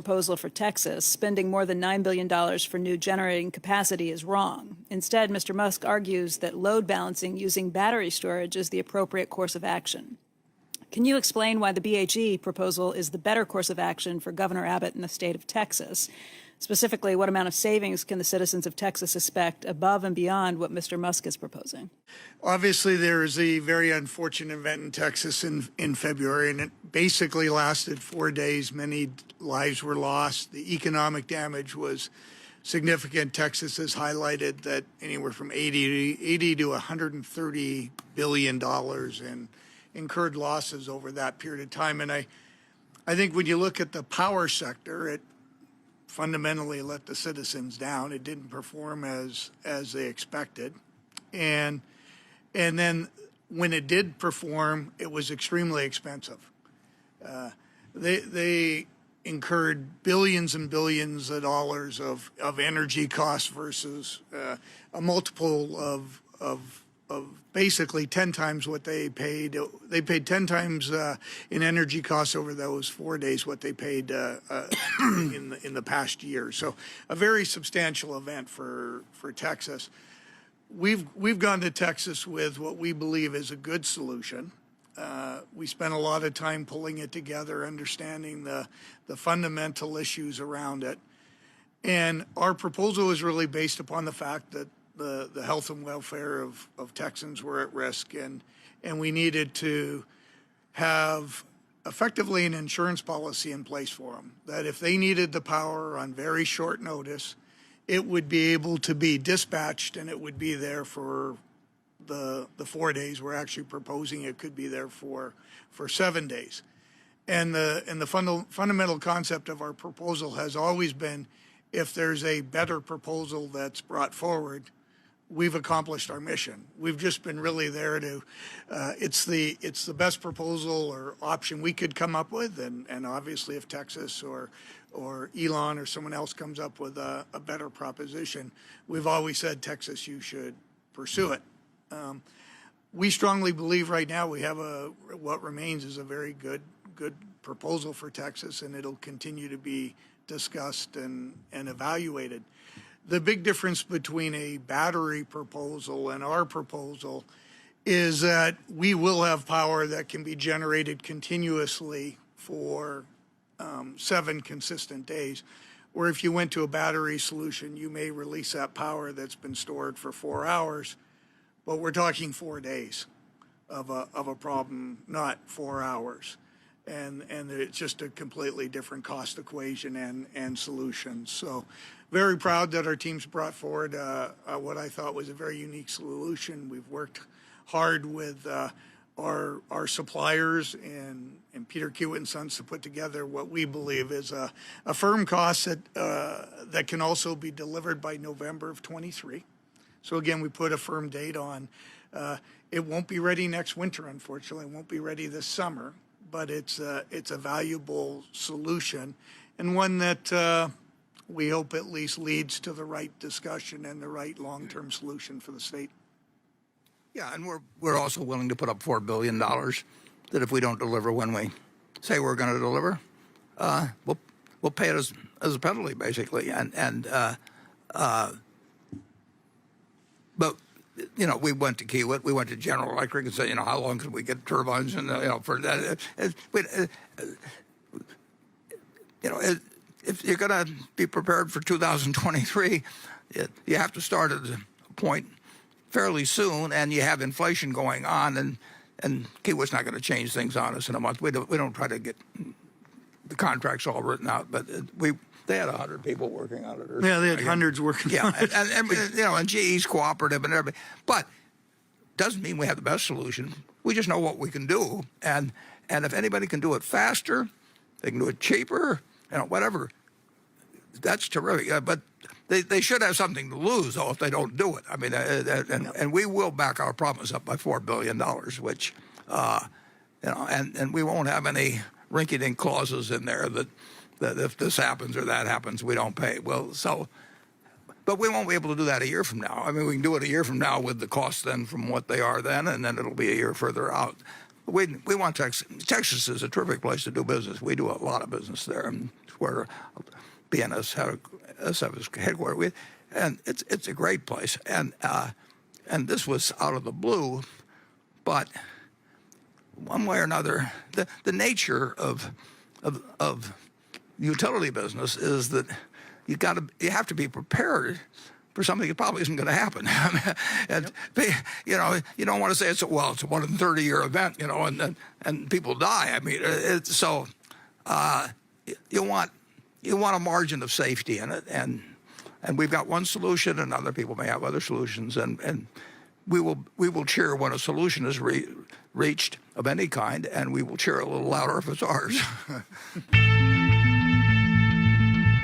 proposal for Texas, spending more than $9 billion for new generating capacity is wrong. Instead, Mr. Musk argues that load balancing using battery storage is the appropriate course of action. Can you explain why the BHE proposal is the better course of action for Governor Abbott in the state of Texas? Specifically, what amount of savings can the citizens of Texas expect above and beyond what Mr. Musk is proposing? Obviously, there is a very unfortunate event in Texas in February, and it basically lasted 4 days. Many lives were lost. The economic damage was significant. Texas has highlighted that anywhere from 80 to $130 billion in incurred losses over that period of time. And I think when you look at the power sector, it fundamentally let the citizens down. It didn't perform as they expected. And then when it did perform, it was extremely expensive. They incurred billions and billions of dollars of energy costs versus a multiple of basically 10 times what they paid. They paid 10 times in energy costs over those 4 days what they paid in the past year. So a very substantial event for Texas. We've gone to Texas with what we believe is a good solution. We spent a lot of time pulling it together, understanding the fundamental issues around it. And our proposal is really based upon the fact that the health and welfare of Texans were at risk, and we needed to have effectively an insurance policy in place for them, that if they needed the power on very short notice, it would be able to be dispatched and it would be there for the 4 days. We're actually proposing it could be there for 7 days. And the fundamental concept of our proposal has always been, if there's a better proposal that's brought forward, we've accomplished our mission. We've just been really there to, it's the best proposal or option we could come up with, and obviously if Texas or Elon or someone else comes up with a better proposition, we've always said, Texas, you should pursue it. We strongly believe right now we have what remains is a very good proposal for Texas, and it'll continue to be discussed and evaluated. The big difference between a battery proposal and our proposal is that we will have power that can be generated continuously for 7 consistent days, where if you went to a battery solution, you may release that power that's been stored for 4 hours, but we're talking 4 days of a problem, not 4 hours. And it's just a completely different cost equation and solutions. So very proud that our teams brought forward what I thought was a very unique solution. We've worked hard with our suppliers and Peter Kiewit and Sons to put together what we believe is a firm cost that can also be delivered by November of 23. So again, we put a firm date on. It won't be ready next winter, unfortunately. It won't be ready this summer, but it's a valuable solution, and one that we hope at least leads to the right discussion and the right long-term solution for the state. Yeah, and we're also willing to put up $4 billion that if we don't deliver when we say we're going to deliver, we'll pay it as a penalty, basically. But you know, we went to Kiewit, we went to General Electric and said, you know, how long can we get turbines? And you know, for that, you know, if you're going to be prepared for 2023, you have to start at a point fairly soon, and you have inflation going on, and Kiewit's not going to change things on us in a month. We don't try to get the contracts all written out, but they had 100 people working on it. Yeah, they had hundreds working on it. and you know, and GE's cooperative and everything. But doesn't mean we have the best solution. We just know what we can do, and if anybody can do it faster, they can do it cheaper, you know, whatever. That's terrific. But they should have something to lose, though, if they don't do it. I mean, and we will back our promise up by $4 billion, which, you know, and we won't have any rinky-dink clauses in there that if this happens or that happens, we don't pay. Well, so, but we won't be able to do that a year from now. I mean, we can do it a year from now with the costs then from what they are then, and then it'll be a year further out. we want Texas. Texas is a terrific place to do business. We do a lot of business there, and it's where BNS SF is headquartered. And it's a great place. And this was out of the blue, but one way or another, the nature of utility business is that you have to be prepared for something that probably isn't going to happen. And you know, you don't want to say it's a 1 in 30-year event, you know, and people die. I mean, you want a margin of safety in it, and we've got one solution, and other people may have other solutions, and we will cheer when a solution is reached of any kind, and we will cheer a little louder if it's ours.